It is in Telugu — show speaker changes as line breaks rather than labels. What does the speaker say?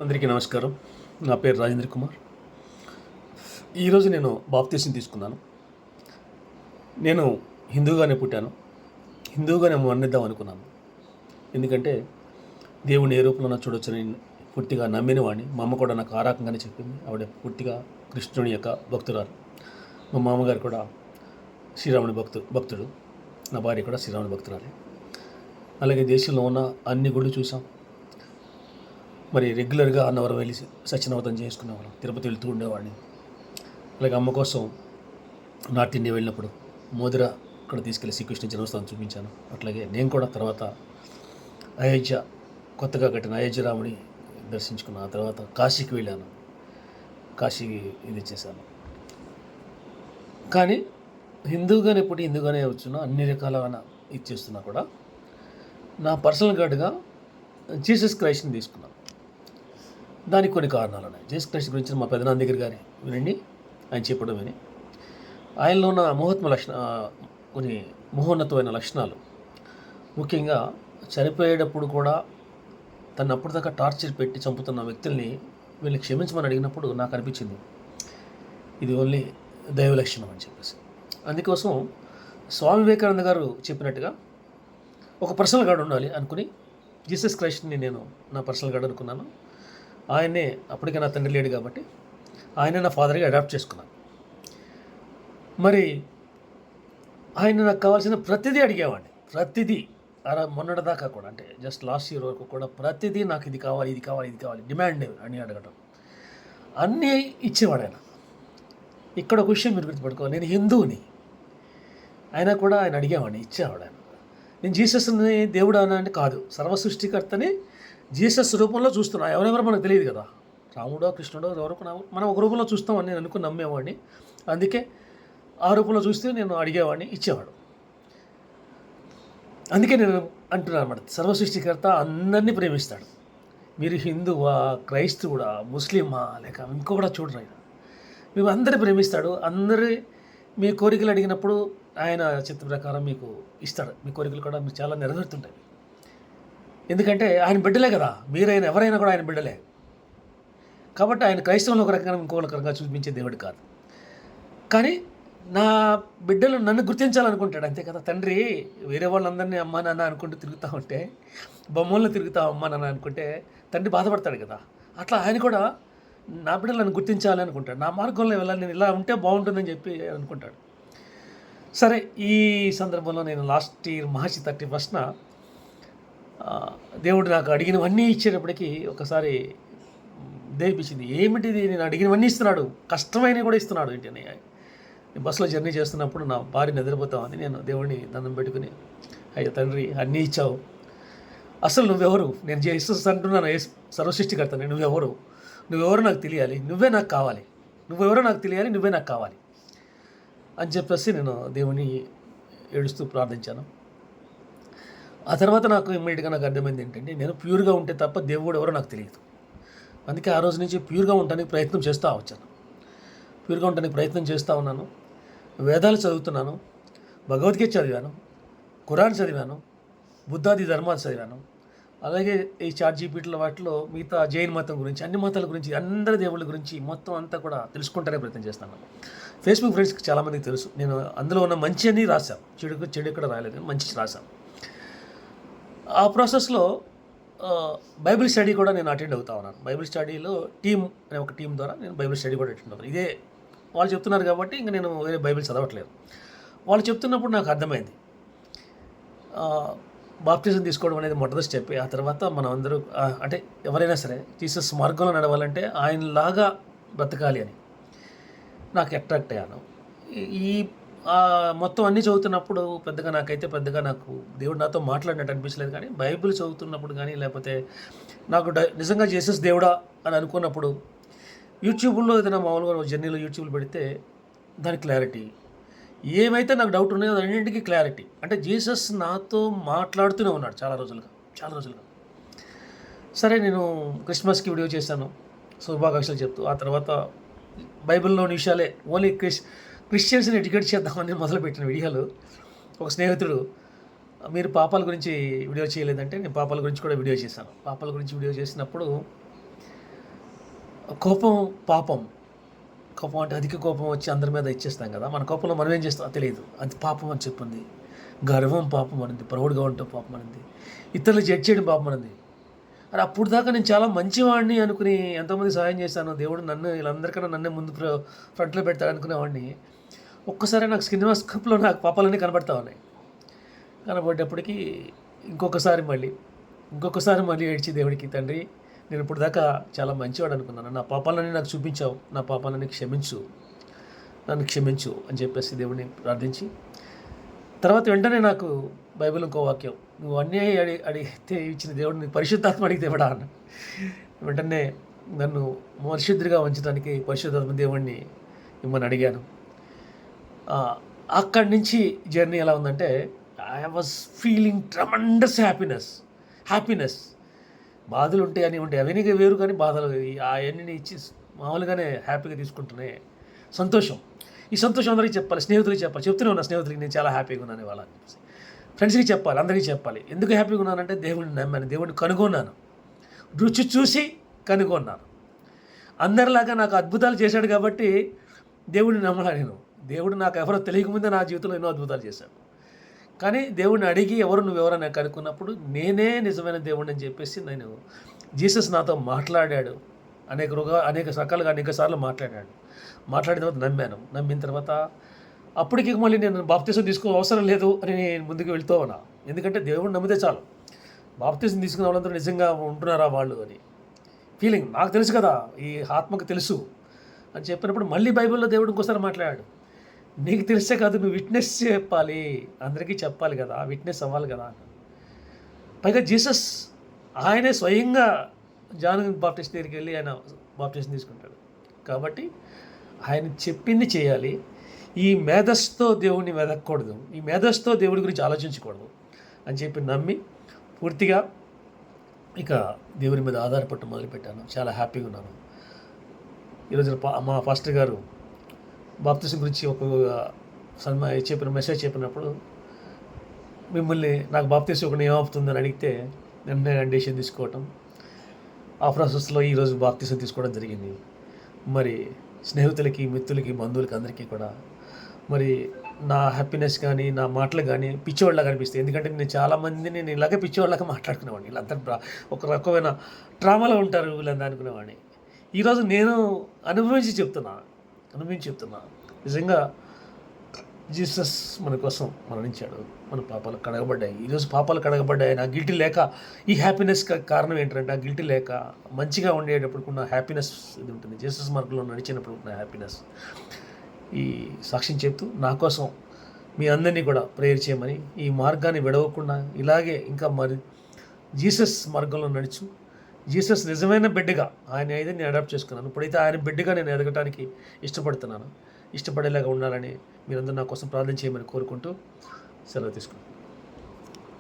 అందరికీ నమస్కారం. నా పేరు రాజేంద్ర కుమార్. ఈరోజు నేను బాప్తీసం తీసుకున్నాను. నేను హిందూగానే పుట్టాను. హిందూగానే మరణిద్దాం అనుకున్నాను. ఎందుకంటే దేవుని ఏ రూపంలో చూడొచ్చని పూర్తిగా నమ్మిన వాడిని. మా అమ్మ కూడా నాకు ఆ రకంగానే చెప్పింది. ఆవిడ పూర్తిగా కృష్ణుని యొక్క భక్తురాలు. మా మామగారు కూడా శ్రీరాముని భక్తుడు. నా భార్య కూడా శ్రీరాముని భక్తురాలే. అలాగే దేశంలో ఉన్న అన్ని గుళ్ళు చూసాం. మరి రెగ్యులర్గా అన్నవరం వెళ్ళి సత్యనవతం చేసుకునేవాళ్ళం. తిరుపతి వెళ్తూ ఉండేవాడిని. అలాగే అమ్మ కోసం నార్త్ ఇండియా వెళ్ళినప్పుడు మోదిరా అక్కడ తీసుకెళ్ళి శ్రీకృష్ణ జన్మస్థానం చూపించాను. అట్లాగే నేను కూడా తర్వాత అయోధ్య, కొత్తగా కట్టిన అయోధ్య రాముని దర్శించుకున్న. ఆ తర్వాత కాశీకి వెళ్ళాను. కాశీ ఇది చేశాను. కానీ హిందూగానే పుట్టి హిందూగానే వచ్చున్నా అన్ని రకాలైన ఇది చేస్తున్నా కూడా నా పర్సనల్ గార్డ్గా జీసస్ క్రైస్ట్ని తీసుకున్నాను. దానికి కొన్ని కారణాలు ఉన్నాయి. జీసస్ క్రైస్ట్ గురించి మా పెదనాన్న దగ్గర గారి వినండి, ఆయన చెప్పడం విని ఆయనలో ఉన్న కొన్ని మహోన్నతమైన లక్షణాలు, ముఖ్యంగా చనిపోయేటప్పుడు కూడా తను అప్పటిదాకా టార్చర్ పెట్టి చంపుతున్న వ్యక్తుల్ని వీళ్ళని క్షమించమని అడిగినప్పుడు నాకు అనిపించింది ఇది ఓన్లీ దైవ లక్షణం అని చెప్పేసి. అందుకోసం స్వామి వివేకానంద గారు చెప్పినట్టుగా ఒక పర్సనల్ గార్డ్ ఉండాలి అనుకుని జీసస్ క్రైస్ట్ని నేను నా పర్సనల్ గార్డ్ అనుకున్నాను. ఆయన్నే, అప్పటికే నా తండ్రి లేడు కాబట్టి ఆయన నా ఫాదర్గా అడాప్ట్ చేసుకున్నాను. మరి ఆయన నాకు కావాల్సిన ప్రతిదీ అడిగేవాడిని. ప్రతిదీ మొన్నటిదాకా కూడా, అంటే జస్ట్ లాస్ట్ ఇయర్ వరకు కూడా ప్రతిదీ నాకు ఇది కావాలి, ఇది కావాలి, ఇది కావాలి, డిమాండ్ అని అడగటం, అన్నీ ఇచ్చేవాడు ఆయన. ఇక్కడ ఒక విషయం మీరు గుర్తుపెట్టుకోవాలి, నేను హిందువుని, అయినా కూడా ఆయన అడిగేవాడిని, ఇచ్చేవాడు ఆయన. నేను జీసస్ని దేవుడు అని అంటే కాదు, సర్వసృష్టికర్తని జీసస్ రూపంలో చూస్తున్నా. ఎవరెవరో మనకు తెలియదు కదా, రాముడో కృష్ణుడో ఎవరికి మనం ఒక రూపంలో చూస్తామని నేను అనుకుని నమ్మేవాడిని. అందుకే ఆ రూపంలో చూస్తే నేను అడిగేవాడిని, ఇచ్చేవాడు. అందుకే నేను అంటున్నాను అన్నమాట, సర్వసృష్టికర్త అందరినీ ప్రేమిస్తాడు. మీరు హిందువా, క్రైస్తవుడా, ముస్లిమా, లేక ఇంకో కూడా చూడరు, ఆయన మేము అందరినీ ప్రేమిస్తాడు. అందరి మీ కోరికలు అడిగినప్పుడు ఆయన చిత్త ప్రకారం మీకు ఇస్తాడు. మీ కోరికలు కూడా మీకు చాలా నెరవేరుతుంటాయి. ఎందుకంటే ఆయన బిడ్డలే కదా, మీరైనా ఎవరైనా కూడా ఆయన బిడ్డలే. కాబట్టి ఆయన క్రైస్తవులను ఒక రకంగా ఇంకొక రకంగా చూపించే దేవుడు కాదు. కానీ నా బిడ్డలు నన్ను గుర్తించాలనుకుంటాడు, అంతే కదా. తండ్రి వేరే వాళ్ళందరినీ అమ్మా నాన్న అనుకుంటూ తిరుగుతూ ఉంటే, బొమ్మలను తిరుగుతావు అమ్మా నాన్న అనుకుంటే తండ్రి బాధపడతాడు కదా. అట్లా ఆయన కూడా నా బిడ్డలు నన్ను గుర్తించాలి అనుకుంటాడు. నా మార్గంలో వెళ్ళాలి, నేను ఇలా ఉంటే బాగుంటుందని చెప్పి అనుకుంటాడు. సరే, ఈ సందర్భంలో నేను లాస్ట్ ఇయర్ మార్చి 31న దేవుడు నాకు అడిగినవన్నీ ఇచ్చేటప్పటికి ఒకసారి దేనిపించింది, ఏమిటిది నేను అడిగినవన్నీ ఇస్తున్నాడు, కష్టమైనవి కూడా ఇస్తున్నాడు ఏంటి అని. బస్సులో జర్నీ చేస్తున్నప్పుడు నా భార్య నిద్రపోతామని నేను దేవుడిని దండం పెట్టుకుని, అయ్యో తండ్రి అన్నీ ఇచ్చావు, అసలు నువ్వెవరు, నేను జీసస్ అంటున్నాను, సర్వసృష్టికర్తని, నువ్వెవరు నాకు తెలియాలి, నువ్వే నాకు కావాలి, నువ్వెవరో నాకు తెలియాలి, నువ్వే నాకు కావాలి అని చెప్పేసి నేను దేవుని ఏడుస్తూ ప్రార్థించాను. ఆ తర్వాత నాకు ఇమ్మీడియట్గా నాకు అర్థమైంది ఏంటంటే, నేను ప్యూర్గా ఉంటే తప్ప దేవుడు ఎవరో నాకు తెలియదు. అందుకే ఆ రోజు నుంచి ప్యూర్గా ఉండడానికి ప్రయత్నం చేస్తూ వచ్చాను. ప్యూర్గా ఉండడానికి ప్రయత్నం చేస్తూ ఉన్నాను. వేదాలు చదువుతున్నాను, భగవద్గీత చదివాను, ఖురాన్ చదివాను, బుద్ధాది ధర్మాలు చదివాను. అలాగే ఈ చాట్ జీపీటీల వాటిలో మిగతా జైన్ మతం గురించి, అన్ని మతాల గురించి, అందరి దేవుళ్ళ గురించి మొత్తం అంతా కూడా తెలుసుకుంటానే ప్రయత్నం చేస్తాను. ఫేస్బుక్ ఫ్రెండ్స్కి చాలామందికి తెలుసు, నేను అందులో ఉన్న మంచి అని రాశాను, చెడు ఎక్కడ రాయలేదు, మంచి రాశాను. ఆ ప్రాసెస్లో బైబిల్ స్టడీ కూడా నేను అటెండ్ అవుతా ఉన్నాను. బైబిల్ స్టడీలో ఒక టీం ద్వారా నేను బైబిల్ స్టడీ కూడా అటెండ్ అవుతాను. ఇదే వాళ్ళు చెప్తున్నారు కాబట్టి ఇంకా నేను వేరే బైబిల్ చదవట్లేదు. వాళ్ళు చెప్తున్నప్పుడు నాకు అర్థమైంది, బాప్టిజం తీసుకోవడం అనేది మొదటి స్టెప్. ఆ తర్వాత మనం అందరూ అంటే ఎవరైనా సరే జీసస్ మార్గంలో నడవాలంటే ఆయనలాగా బ్రతకాలి అని నాకు అట్రాక్ట్ అయ్యాను. ఈ మొత్తం అన్నీ చదువుతున్నప్పుడు పెద్దగా నాకు దేవుడు నాతో మాట్లాడినట్టు అనిపించలేదు. కానీ బైబిల్ చదువుతున్నప్పుడు కానీ, లేకపోతే నాకు నిజంగా జీసస్ దేవుడా అని అనుకున్నప్పుడు యూట్యూబ్లో ఏదైనా మామూలుగా జర్నీలో యూట్యూబ్లో పెడితే దాని క్లారిటీ, ఏమైతే నాకు డౌట్ ఉన్నాయో అన్నింటికీ క్లారిటీ. అంటే జీసస్ నాతో మాట్లాడుతూనే ఉన్నాడు చాలా రోజులుగా. సరే, నేను క్రిస్మస్కి వీడియో చేశాను, శుభాకాంక్షలు చెప్తూ. ఆ తర్వాత బైబిల్లోని విషయాలే ఓన్లీ క్రిస్టియన్స్ని ఎడ్యుకేట్ చేద్దామని మొదలుపెట్టిన వీడియోలు. ఒక స్నేహితుడు, మీరు పాపాల గురించి వీడియో చేయలేదంటే నేను పాపాల గురించి కూడా వీడియో చేశాను. పాపాల గురించి వీడియో చేసినప్పుడు కోపం పాపం. కోపం అంటే అధిక కోపం వచ్చి అందరి మీద ఇచ్చేస్తాం కదా, మన కోపంలో మనం ఏం చేస్తాం తెలియదు, అది పాపం అని చెప్పింది. గర్వం పాపం అనింది, ప్రౌడ్గా ఉండటం పాపం అనింది, ఇతరులు జడ్జ్ చేయడం పాపం అనింది. అరే అప్పుడు దాకా నేను చాలా మంచివాడిని అనుకుని ఎంతోమంది సహాయం చేశాను, దేవుడు నన్ను వీళ్ళందరికన్నా నన్నే ముందు ఫ్రంట్లో పెడతాడు అనుకునేవాడిని. ఒక్కసారి నాకు సినిమాస్కోప్లో నాకు పాపాలన్నీ కనబడతా ఉన్నాయి. కనబడేటప్పటికి ఇంకొకసారి మళ్ళీ ఏడ్చి దేవుడికి, తండ్రి నేను ఇప్పుడు దాకా చాలా మంచివాడు అనుకున్నాను, నా పాపాలన్నీ నాకు చూపించావు, నా పాపాలన్నీ నన్ను క్షమించు అని చెప్పేసి దేవుడిని ప్రార్థించి, తర్వాత వెంటనే నాకు బైబిల్ ఇంకో వాక్యం, నువ్వు అన్నీ అడిగితే ఇచ్చిన దేవుడిని పరిశుద్ధాత్మ అడిగితే ఇవ్వడా అన్న. వెంటనే నన్ను పరిశుద్ధిగా ఉంచడానికి పరిశుద్ధాత్మ దేవుడిని ఇమ్మని అడిగాను. అక్కడి నుంచి జర్నీ ఎలా ఉందంటే, I was feeling tremendous happiness. బాధలు ఉంటాయి అని ఉంటాయి, అవన్నీ వేరు, కానీ బాధలు అవన్నీ ఇచ్చి మామూలుగానే హ్యాపీగా తీసుకుంటున్నాయి. సంతోషం, ఈ సంతోషం అందరికీ చెప్పాలి, స్నేహితులకి చెప్పాలి. చెప్తూనే ఉన్నా స్నేహితులకి, నేను చాలా హ్యాపీగా ఉన్నాను ఇవాళ. ఫ్రెండ్స్కి చెప్పాలి, అందరికీ చెప్పాలి. ఎందుకు హ్యాపీగా ఉన్నానంటే దేవుడిని నమ్మాను, దేవుడిని కనుగొన్నాను, రుచి చూసి కనుగొన్నాను. అందరిలాగా నాకు అద్భుతాలు చేశాడు కాబట్టి దేవుడిని నమ్మలా నేను. దేవుడు నాకు ఎవరో తెలియకముందే నా జీవితంలో ఎన్నో అద్భుతాలు చేశాడు. కానీ దేవుడిని అడిగి నువ్వెవరని కనుక్కున్నప్పుడు నేనే నిజమైన దేవుడిని అని చెప్పేసి జీసస్ నాతో మాట్లాడాడు. అనేక రకాలుగా అనేక సార్లు మాట్లాడిన తర్వాత నమ్మిన తర్వాత అప్పటికి మళ్ళీ నేను బాప్తిసం తీసుకో అవసరం లేదు అని నేను ముందుకు వెళ్తూ ఉన్నా. ఎందుకంటే దేవుడిని నమ్మితే చాలు, బాప్తిసం తీసుకున్న వాళ్ళందరూ నిజంగా ఉంటున్నారా వాళ్ళు అని ఫీలింగ్ నాకు తెలుసు కదా, ఈ ఆత్మకు తెలుసు అని చెప్పినప్పుడు మళ్ళీ బైబిల్లో దేవుడు ఇంకోసారి మాట్లాడాడు. నీకు తెలిసే కాదు, నువ్వు విట్నెస్ చెప్పాలి, అందరికీ చెప్పాలి కదా, విట్నెస్ అవ్వాలి కదా. పైగా జీసస్ ఆయనే స్వయంగా జాన్ బాప్టిస్ట్ దగ్గరికి వెళ్ళి ఆయన బాప్టిస్ట్ తీసుకుంటాడు. కాబట్టి ఆయన చెప్పింది చేయాలి. ఈ మేధస్సుతో దేవుడిని వెదక్కూడదు, ఈ మేధస్సుతో దేవుడి గురించి ఆలోచించకూడదు అని చెప్పి నమ్మి పూర్తిగా ఇక దేవుడి మీద ఆధారపడటం మొదలుపెట్టాను. చాలా హ్యాపీగా ఉన్నాను. ఈరోజు మా పాస్టర్ గారు బాప్తిసం గురించి ఒక మెసేజ్ చెప్పినప్పుడు, మిమ్మల్ని నాకు బాప్తిసం ఒకటి ఏమవుతుందని అడిగితే వెంటనే డెసిషన్ తీసుకోవటం, ఆ ప్రాసెస్లో ఈరోజు బాప్తిసం తీసుకోవడం జరిగింది. మరి స్నేహితులకి, మిత్రులకి, బంధువులకి అందరికీ కూడా మరి నా హ్యాపీనెస్ కానీ నా మాటలు కానీ పిచ్చివాళ్ళగా కనిపిస్తాయి. ఎందుకంటే నేను చాలామందిని నేను ఇలాగే పిచ్చివాళ్ళగా మాట్లాడుకునేవాడిని, వీళ్ళంతా ఒక రకమైన ట్రామాలో ఉంటారు వీళ్ళంతా అనుకునేవాడిని. ఈరోజు నేను అనుభవించి చెప్తున్నా, నిజంగా జీసస్ మన కోసం మరణించాడు, మన పాపాలు కడగబడ్డాయి. ఈరోజు పాపాలు కడగబడ్డాయి. నా గిల్టీ లేక ఈ హ్యాపీనెస్ కారణం ఏంటంటే, ఆ గిల్టీ లేక మంచిగా ఉండేటప్పుడుకున్న హ్యాపీనెస్ ఇది ఉంటుంది, జీసస్ మార్గంలో నడిచినప్పుడు ఉన్న హ్యాపీనెస్. ఈ సాక్ష్యం చెప్తూ నా కోసం మీ అందరినీ కూడా ప్రేయర్ చేయమని, ఈ మార్గాన్ని విడవకుండా ఇలాగే ఇంకా మరి జీసస్ మార్గంలో నడుచు, జీసస్ నిజమైన బిడ్డగా ఆయన అయితే నేను అడాప్ట్ చేసుకున్నాను. ఇప్పుడైతే ఆయన బిడ్డగా నేను ఎదగటానికి ఇష్టపడేలాగా ఉండాలని మీరందరూ నా కోసం ప్రార్థన చేయమని కోరుకుంటూ సెలవు తీసుకున్నాను.